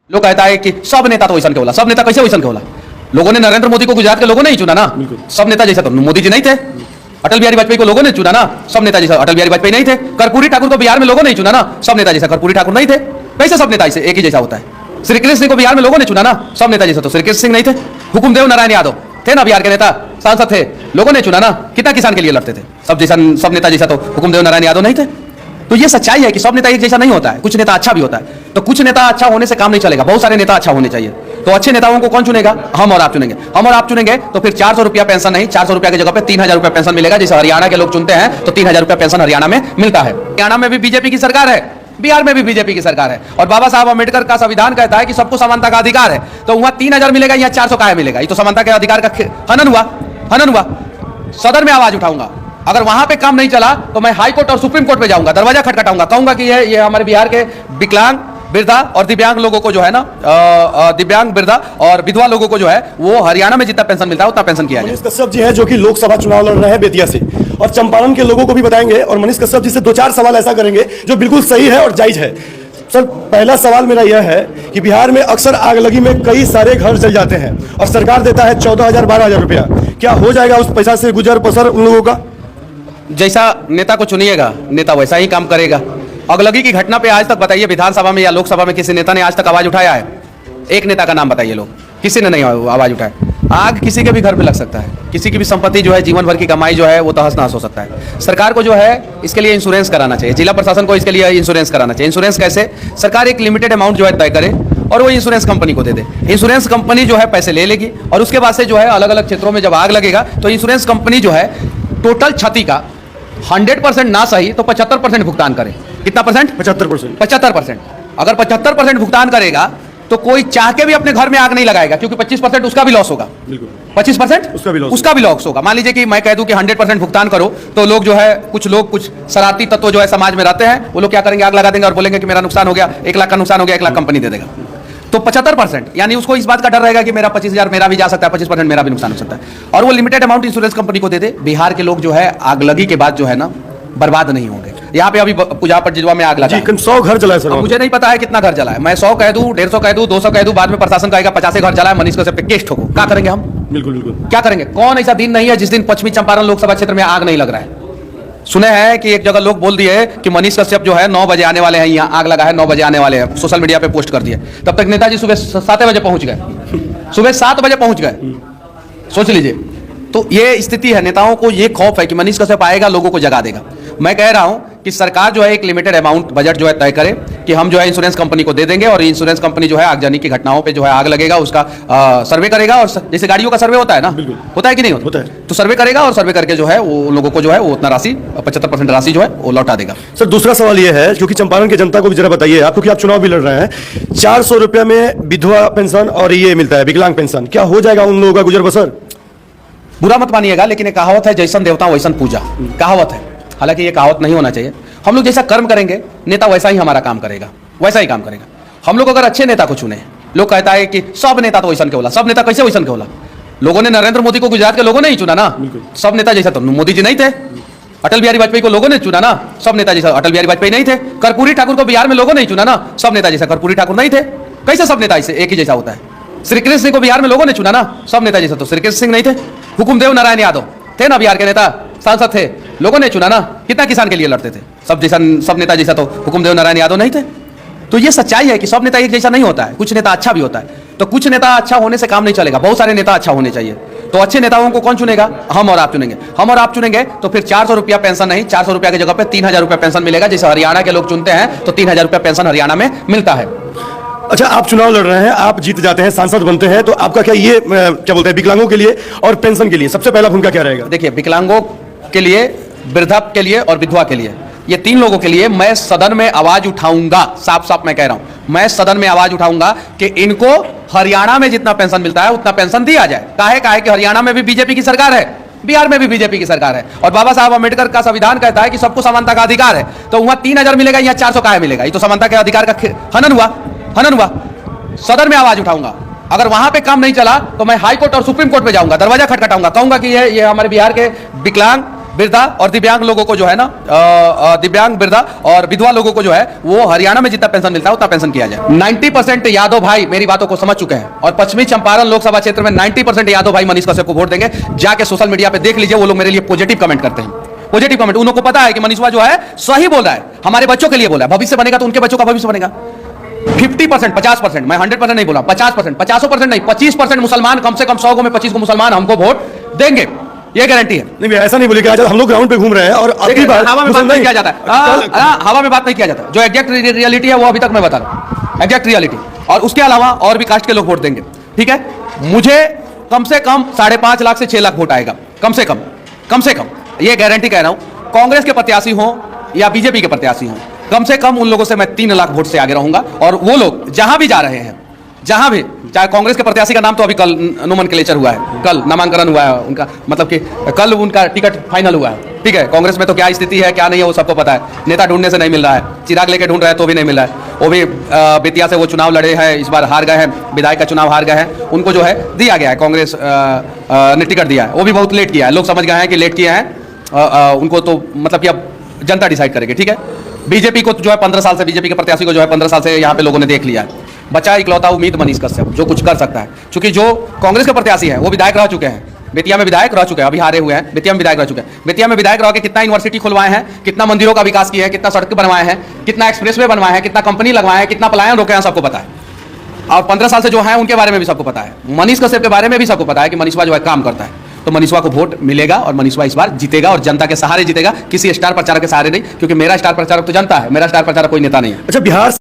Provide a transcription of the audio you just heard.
लोग कहता है कि सब नेता तो वैसन के होला, सब नेता कैसे वैसन के होला? लोगों ने नरेंद्र मोदी को गुजरात के लोगों ने ही चुना ना, सब नेता जैसा तो मोदी जी नहीं थे। अटल बिहारी वाजपेयी को लोगों ने चुना ना, सब नेता जैसा अटल बिहारी वाजपेयी नहीं थे। कर्पूरी ठाकुर को बिहार में लोगों ने चुना ना, सब नेता जैसा कर्पूरी ठाकुर नहीं थे। कैसे सब नेता एक ही जैसा होता है? श्री कृष्ण सिंह को बिहार में लोगों ने चुना ना, सब नेता जैसा तो श्री कृष्ण सिंह नहीं थे। हुकुमदेव नारायण यादव थे ना बिहार के नेता, सांसद थे, लोगों ने चुना ना, कितना किसान के लिए लड़ते थे, सब नेता जैसा तो हुकुमदेव नारायण यादव नहीं थे। तो ये सच्चाई है कि सब नेता एक जैसा नहीं होता है, कुछ नेता अच्छा भी होता है। तो कुछ नेता अच्छा होने से काम नहीं चलेगा, बहुत सारे नेता अच्छा होने चाहिए। तो अच्छे नेताओं को कौन चुनेगा? हम और आप चुनेंगे। हम और आप चुनेंगे तो फिर 400 रुपया पेंशन नहीं, 400 रुपया की जगह पे 3000 रुपया पेंशन मिलेगा। जैसे हरियाणा के लोग चुनते हैं तो 3000 रुपया पेंशन हरियाणा में मिलता है। हरियाणा में भी बीजेपी की सरकार है, बिहार में भी बीजेपी की सरकार है, और बाबा साहब अम्बेडकर का संविधान कहता है कि सबको समानता का अधिकार है। तो वहां 3000 मिलेगा, यहाँ 400 का मिलेगा। ये तो समानता के अधिकार का हनन हुआ। सदन में आवाज उठाऊंगा, अगर वहां पे काम नहीं चला तो मैं हाई कोर्ट और सुप्रीम कोर्ट पे जाऊंगा, दरवाजा खटखटाऊंगा, कहूंगा कि ये हमारे बिहार के विकलांग, वृद्धा और दिव्यांग लोगों को जो है ना, दिव्यांग, वृद्धा और विधवा लोगों को जो है वो हरियाणा में जितना पेंशन मिलता है उतना पेंशन किया जाए। मनीष कश्यप जी है जो कि लोकसभा चुनाव लड़ रहे हैं बेतिया से, और चंपारण के लोगों को भी बताएंगे, और मनीष कश्यप जी से 2-4 सवाल ऐसा करेंगे जो बिल्कुल सही है और जायज है। सर, पहला सवाल मेरा यह है कि बिहार में अक्सर आगलगी में कई सारे घर जल जाते हैं और सरकार देता है 14,000-12,000 रुपया। क्या हो जाएगा उस पैसा से गुजर बसर उन लोगों का? जैसा नेता को चुनिएगा नेता वैसा ही काम करेगा। अगलगी की घटना पे आज तक बताइए विधानसभा में या लोकसभा में किसी नेता ने आज तक आवाज उठाया है? एक नेता का नाम बताइए, लोग किसी ने नहीं आवाज उठाया। आग किसी के भी घर पे लग सकता है, किसी की भी संपत्ति जो है, जीवन भर की कमाई जो है वो तहस नहस हो सकता है। सरकार को जो है इसके लिए इंश्योरेंस कराना चाहिए, जिला प्रशासन को इसके लिए इंश्योरेंस कराना चाहिए। इंश्योरेंस कैसे? सरकार एक लिमिटेड अमाउंट जो है तय करे और वो इंश्योरेंस कंपनी को दे दे। इंश्योरेंस कंपनी जो है पैसे ले लेगी और उसके बाद से जो है अलग अलग क्षेत्रों में जब आग लगेगा तो इंश्योरेंस कंपनी जो है टोटल क्षति का 100% ना सही तो 75% भुगतान करे। कितना परसेंट? 75%। अगर 75% भुगतान करेगा तो कोई चाह के भी अपने घर में आग नहीं लगाएगा, क्योंकि 25% उसका भी लॉस होगा। 25% उसका भी लॉस होगा। मान लीजिए कि मैं कह दूं कि 100% भुगतान करो, तो लोग जो है कुछ शरारती तत्व जो है समाज में रहते हैं, वो लोग क्या करेंगे? आग लगा देंगे और बोलेंगे कि मेरा नुकसान हो गया, 1 लाख का नुकसान हो गया, 1 लाख कंपनी दे देगा। तो 75%, यानी उसको इस बात का डर रहेगा कि मेरा 25,000 मेरा भी जा सकता है, 25% मेरा भी नुकसान हो सकता है, और वो लिमिटेड अमाउंट इंश्योरेंस कंपनी को दे दे। बिहार के लोग जो है आगलगी के बाद जो है ना बर्बाद नहीं होंगे। यहाँ पे अभी पूजा पर जिजवा में आग लगा, 100 घर जला है सर। मुझे नहीं पता है कितना घर जला है, मैं 100 कह दूं, 150 कह दूं, 200 कह दूं, बाद में प्रशासन कहेगा 50 घर जला है, मनीष कश्यप पे केस ठोको। क्या करेंगे हम? बिल्कुल क्या करेंगे? कौन ऐसा दिन नहीं है जिस दिन पश्चिमी चंपारण लोकसभा क्षेत्र में आग नहीं लग रहा है? सुने हैं कि एक जगह लोग बोल दिए कि मनीष कश्यप जो है 9 बजे आने वाले हैं, यहाँ आग लगा है, 9 बजे आने वाले हैं, सोशल मीडिया पे पोस्ट कर दिए। तब तक नेताजी सुबह 7 बजे पहुंच गए, सुबह 7 बजे पहुंच गए। सोच लीजिए, तो ये स्थिति है। नेताओं को ये खौफ है कि मनीष कश्यप आएगा, लोगों को जगा देगा। मैं कह रहा हूं कि सरकार जो है एक लिमिटेड अमाउंट बजट जो है तय करे कि हम जो है इंश्योरेंस कंपनी को दे देंगे, और इंश्योरेंस कंपनी जो है आगजनी की घटनाओं पे जो है आग लगेगा उसका सर्वे करेगा, और जैसे गाड़ियों का सर्वे होता है ना, होता है कि नहीं होता है, तो सर्वे करेगा और सर्वे करके जो है वो लोगों को जो है वो उतना राशि 75% राशि जो है वो लौटा देगा। सर, दूसरा सवाल ये है, क्योंकि चंपारण की जनता को भी जरा बताइए आप, क्योंकि आप चुनाव भी लड़ रहे हैं, 400 रुपया में विधवा पेंशन और ये मिलता है विकलांग पेंशन, क्या हो जाएगा उन लोगों का गुजर बसर? बुरा मत मानिएगा, लेकिन एक कहावत है, जैसन देवता वैसन पूजा, कहावत है। हालांकि ये कहावत नहीं होना चाहिए। हम लोग जैसा कर्म करेंगे नेता वैसा ही हमारा काम करेगा, वैसा ही काम करेगा। हम लोग अगर अच्छे नेता को चुने, लोग कहता है कि सब नेता तो वैसन के होला, सब नेता कैसे वैसन के होला? लोगों ने नरेंद्र मोदी को गुजरात के लोगों ने ही चुना ना, सब नेता जैसा तो मोदी जी नहीं थे। अटल बिहारी वाजपेयी को लोगों ने चुना ना, सब नेता जैसा अटल बिहारी वाजपेयी नहीं थे। कर्पूरी ठाकुर को बिहार में लोगों ने चुना ना, सब नेता जैसा कर्पूरी ठाकुर नहीं थे। कैसे सब नेता एक ही जैसा होता है? श्री कृष्ण सिंह को बिहार में लोगों ने चुना ना, सब नेता जैसा तो श्री कृष्ण सिंह नहीं थे। हुकुमदेव नारायण यादव थे ना बिहार के नेता, सांसद थे, लोगों ने चुना ना, कितना किसान के लिए लड़ते थे, सब नेता जैसा तो हुकुमदेव नारायण यादव नहीं थे। तो ये सच्चाई है कि सब नेता एक जैसा नहीं होता है, कुछ नेता अच्छा भी होता है। तो कुछ नेता अच्छा होने से काम नहीं चलेगा, बहुत सारे नेता अच्छा होने चाहिए। तो अच्छे नेताओं को कौन चुनेगा? हम और आप चुनेंगे। हम और आप चुनेंगे तो फिर 400 रुपया पेंशन नहीं, 400 रुपया की जगह पे 3000 रुपया पेंशन मिलेगा। जैसे हरियाणा के लोग चुनते हैं तो 3000 रुपया पेंशन हरियाणा में मिलता है। अच्छा, आप चुनाव लड़ रहे हैं, आप जीत जाते हैं, सांसद बनते हैं, तो आपका क्या ये क्या बोलते हैं विकलांगों के लिए और पेंशन के लिए सबसे पहला भूमिका क्या रहेगा? देखिए, विकलांगों के लिए, वृद्धा के लिए और विधवा के लिए, ये 3 लोगों के लिए मैं सदन में आवाज उठाऊंगा। साफ साफ मैं कह रहा हूं, मैं सदन में आवाज उठाऊंगा कि इनको हरियाणा में जितना पेंशन मिलता है उतना पेंशन दिया जाए। काहे कि हरियाणा में भी बीजेपी की सरकार है, बिहार में भी बीजेपी की सरकार है, और बाबा साहब अम्बेडकर का संविधान कहता है कि सबको समानता का अधिकार है। तो वहां 3000 मिलेगा, यहाँ 400 का मिलेगा। ये तो समानता के अधिकार का हनन हुआ। सदन में आवाज उठाऊंगा, अगर वहां पे काम नहीं चला तो मैं हाई कोर्ट और सुप्रीम कोर्ट पे जाऊंगा, दरवाजा खटखटाऊंगा, कहूंगा कि ये हमारे बिहार के विकलांग, वृद्धा और दिव्यांग लोगों को जो है ना दिव्यांग, वृद्धा और विधवा लोगों को जो है वो हरियाणा में जितना पेंशन मिलता है उतना पेंशन किया जाए। 90% यादव भाई मेरी बातों को समझ चुके हैं और पश्चिमी चंपारण लोकसभा क्षेत्र में 90% यादव भाई मनीष कश्यप को वोट देंगे। जाके सोशल मीडिया पे देख लीजिए, वो लोग मेरे लिए पॉजिटिव कमेंट करते हैं, पॉजिटिव कमेंट। उनको पता है कि मनीषवा जो है सही बोल रहा है, हमारे बच्चों के लिए बोला है, भविष्य बनेगा तो उनके बच्चों का भविष्य बनेगा। 50%, 50%, मैं 100% नहीं बोला, 50%, 50% नहीं, 25% मुसलमान, कम से कम 100 में 25 को मुसलमान हमको वोट देंगे, ये गारंटी है। नहीं ऐसा नहीं बोलिए, हम लोग ग्राउंड पे घूम रहे हैं और अगली बार हवा में बात नहीं किया जाता है, हवा में बात नहीं किया जाता। जो एग्जैक्ट रियलिटी है वो अभी तक मैं बता रहा हूं, एग्जैक्ट रियलिटी। और उसके अलावा और भी कास्ट के लोग वोट देंगे, ठीक है। मुझे कम से कम 5.5 लाख से 6 लाख वोट आएगा, कम से कम, ये गारंटी कह रहा हूं। कांग्रेस के प्रत्याशी हो या बीजेपी के प्रत्याशी हो, कम से कम उन लोगों से मैं 3 लाख वोट से आगे रहूंगा। और वो लोग जहां भी जा रहे हैं, जहां भी, चाहे कांग्रेस के प्रत्याशी का नाम तो अभी कल नोमेनक्लेचर हुआ है, कल नामांकन हुआ है उनका, मतलब कि कल उनका टिकट फाइनल हुआ है, ठीक है। कांग्रेस में तो क्या स्थिति है क्या नहीं है वो सबको पता है। नेता ढूंढने से नहीं मिल रहा है, चिराग लेके ढूंढ रहे हैं तो भी नहीं मिल रहा है। वो भी बेतिया से वो चुनाव लड़े हैं, इस बार हार गए हैं, विधायक का चुनाव हार गए हैं, उनको जो है दिया गया है, कांग्रेस ने टिकट दिया है, वो भी बहुत लेट किया है। लोग समझ गए हैं कि लेट किए हैं, उनको तो मतलब कि अब जनता डिसाइड करेगी, ठीक है। बीजेपी को जो है 15 साल से, बीजेपी के प्रत्याशी को जो है 15 साल से यहाँ पे लोगों ने देख लिया है। बचा इकलौता उम्मीद मनीष कश्यप, जो कुछ कर सकता है, क्योंकि जो कांग्रेस के प्रत्याशी हैं वो विधायक रह चुके हैं, बेतिया में विधायक रह चुके हैं, अभी हारे हुए हैं, बेतिया में विधायक रह चुके हैं। बेतिया में विधायक रह के कितना यूनिवर्सिटी खुलवाए हैं, कितना मंदिरों का विकास किए हैं, कितना सड़क बनवाए हैं, कितना एक्सप्रेसवे बनवाए हैं, कितना कंपनी लगवाए हैं, कितना पलायन रोके हैं, सबको पता है। और 15 साल से जो है उनके बारे में भी सबको पता है, मनीष कश्यप के बारे में भी सबको पता है कि मनीषवा जो है काम करता है। तो मनीषवा को वोट मिलेगा और मनीषवा इस बार जीतेगा और जनता के सहारे जीतेगा, किसी स्टार प्रचारक के सहारे नहीं, क्योंकि मेरा स्टार प्रचारक तो जनता है, मेरा स्टार प्रचारक कोई नेता नहीं है। अच्छा, बिहार